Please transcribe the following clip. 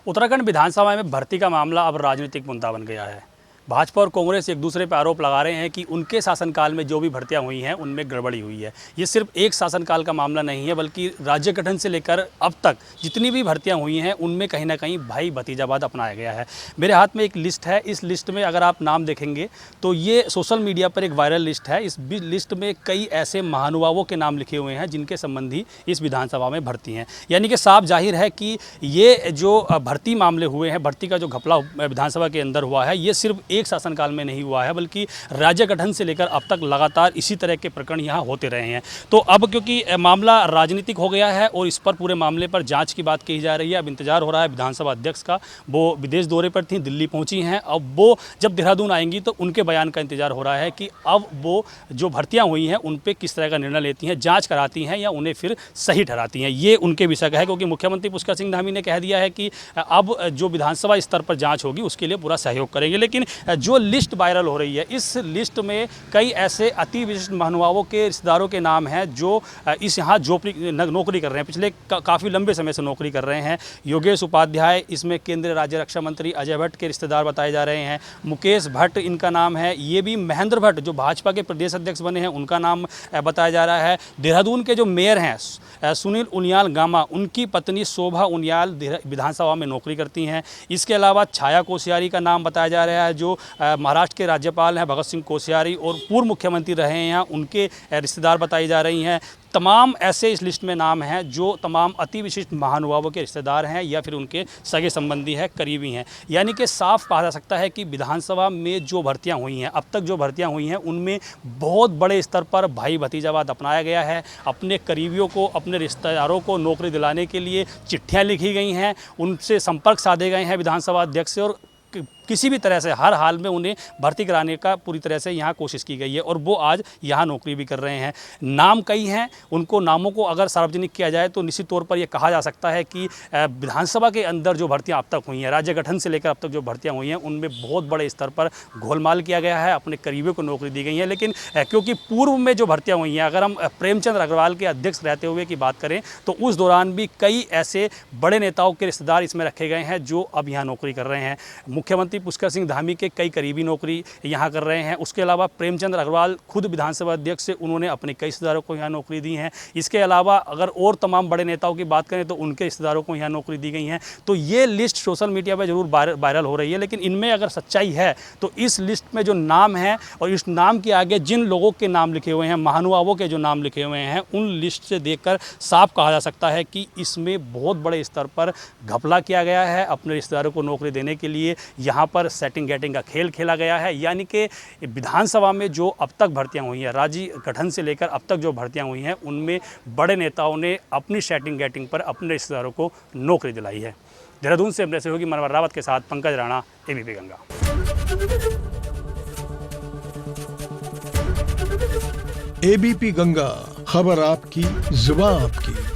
उत्तराखंड विधानसभा में भर्ती का मामला अब राजनीतिक मुद्दा बन गया है। भाजपा और कांग्रेस एक दूसरे पर आरोप लगा रहे हैं कि उनके शासनकाल में जो भी भर्तियां हुई हैं उनमें गड़बड़ी हुई है। ये सिर्फ एक शासनकाल का मामला नहीं है, बल्कि राज्य गठन से लेकर अब तक जितनी भी भर्तियां हुई हैं उनमें कहीं ना कहीं भाई भतीजावाद अपनाया गया है। मेरे हाथ में एक लिस्ट है। इस लिस्ट में अगर आप नाम देखेंगे तो ये सोशल मीडिया पर एक वायरल लिस्ट है। इस लिस्ट में कई ऐसे महानुभावों के नाम लिखे हुए हैं जिनके संबंधी इस विधानसभा में भर्ती हैं। यानी कि साफ जाहिर है कि ये जो भर्ती मामले हुए हैं, भर्ती का जो घपला विधानसभा के अंदर हुआ है, ये सिर्फ एक शासनकाल में नहीं हुआ है, बल्कि राज्य गठन से लेकर अब तक लगातार इसी तरह के प्रकरण यहाँ होते रहे हैं। तो अब क्योंकि मामला राजनीतिक हो गया है और इस पर पूरे मामले पर जांच की बात की जा रही है, अब इंतजार हो रहा है विधानसभा अध्यक्ष का। वो विदेश दौरे पर थी, दिल्ली पहुंची हैं। अब वो जब देहरादून आएंगी तो उनके बयान का इंतजार हो रहा है कि अब वो जो भर्तियाँ हुई हैं उन पर किस तरह का निर्णय लेती हैं, जाँच कराती हैं या उन्हें फिर सही ठहराती हैं। ये उनके विषय का है, क्योंकि मुख्यमंत्री पुष्कर सिंह धामी ने कह दिया है कि अब जो विधानसभा स्तर पर जाँच होगी उसके लिए पूरा सहयोग करेंगे। लेकिन जो लिस्ट वायरल हो रही है, इस लिस्ट में कई ऐसे अति विशिष्ट महानुभावों के रिश्तेदारों के नाम हैं जो इस यहाँ नौकरी कर रहे हैं, पिछले काफ़ी लंबे समय से नौकरी कर रहे हैं। योगेश उपाध्याय, इसमें केंद्रीय राज्य रक्षा मंत्री अजय भट्ट के रिश्तेदार बताए जा रहे हैं। मुकेश भट्ट इनका नाम है। ये भी महेंद्र भट्ट जो भाजपा के प्रदेश अध्यक्ष बने हैं उनका नाम बताया जा रहा है। देहरादून के जो मेयर हैं सुनील उनियाल गामा, उनकी पत्नी शोभा उनियाल विधानसभा में नौकरी करती हैं। इसके अलावा छाया कोश्यारी का नाम बताया जा रहा है, जो महाराष्ट्र के राज्यपाल हैं भगत सिंह कोश्यारी और पूर्व मुख्यमंत्री रहे हैं यहाँ, उनके रिश्तेदार बताई जा रही हैं। तमाम ऐसे इस लिस्ट में नाम हैं जो तमाम अति विशिष्ट महानुभावों के रिश्तेदार हैं या फिर उनके सगे संबंधी हैं, करीबी हैं। यानी कि साफ कहा जा सकता है कि विधानसभा में जो भर्तियां हुई हैं, अब तक जो भर्तियां हुई हैं, उनमें बहुत बड़े स्तर पर भाई भतीजावाद अपनाया गया है। अपने करीबियों को, अपने रिश्तेदारों को नौकरी दिलाने के लिए चिट्ठियाँ लिखी गई हैं, उनसे संपर्क साधे गए हैं विधानसभा अध्यक्ष से, और किसी भी तरह से हर हाल में उन्हें भर्ती कराने का पूरी तरह से यहाँ कोशिश की गई है और वो आज यहाँ नौकरी भी कर रहे हैं। नाम कई हैं, उनको नामों को अगर सार्वजनिक किया जाए तो निश्चित तौर पर ये कहा जा सकता है कि विधानसभा के अंदर जो भर्तियाँ अब तक हुई हैं, राज्य गठन से लेकर अब तक जो भर्तियाँ हुई हैं, उनमें बहुत बड़े स्तर पर घोलमाल किया गया है, अपने करीबियों को नौकरी दी गई है। लेकिन क्योंकि पूर्व में जो भर्तियाँ हुई हैं, अगर हम प्रेमचंद अग्रवाल के अध्यक्ष रहते हुए की बात करें तो उस दौरान भी कई ऐसे बड़े नेताओं के रिश्तेदार इसमें रखे गए हैं जो अब यहाँ नौकरी कर रहे हैं। मुख्यमंत्री पुष्कर सिंह धामी के कई करीबी नौकरी यहाँ कर रहे हैं। उसके अलावा प्रेमचंद अग्रवाल खुद विधानसभा अध्यक्ष से उन्होंने अपने कई रिश्तेदारों को यहाँ नौकरी दी है। इसके अलावा अगर और तमाम बड़े नेताओं की बात करें तो उनके रिश्तेदारों को यहाँ नौकरी दी गई है। तो ये लिस्ट सोशल मीडिया पर जरूर वायरल हो रही है, लेकिन इनमें अगर सच्चाई है तो इस लिस्ट में जो नाम है और इस नाम के आगे जिन लोगों के नाम लिखे हुए हैं, महानुभावों के जो नाम लिखे हुए हैं, उन लिस्ट से देखकर साफ कहा जा सकता है कि इसमें बहुत बड़े स्तर पर घपला किया गया है। अपने रिश्तेदारों को नौकरी देने के लिए यहाँ पर सेटिंग गेटिंग का खेल खेला गया है। यानी कि विधानसभा में जो अब तक भर्तियां हुई हैं, राज्य गठन से लेकर अब तक जो भर्तियां हुई हैं, उनमें बड़े नेताओं ने अपनी सेटिंग गेटिंग पर अपने रिश्तेदारों को नौकरी दिलाई है। देहरादून से अपने सहयोगी मनोहर रावत के साथ पंकज राणा, एबीपी गंगा। एबीपी गंगा, खबर आपकी, जुबान आपकी।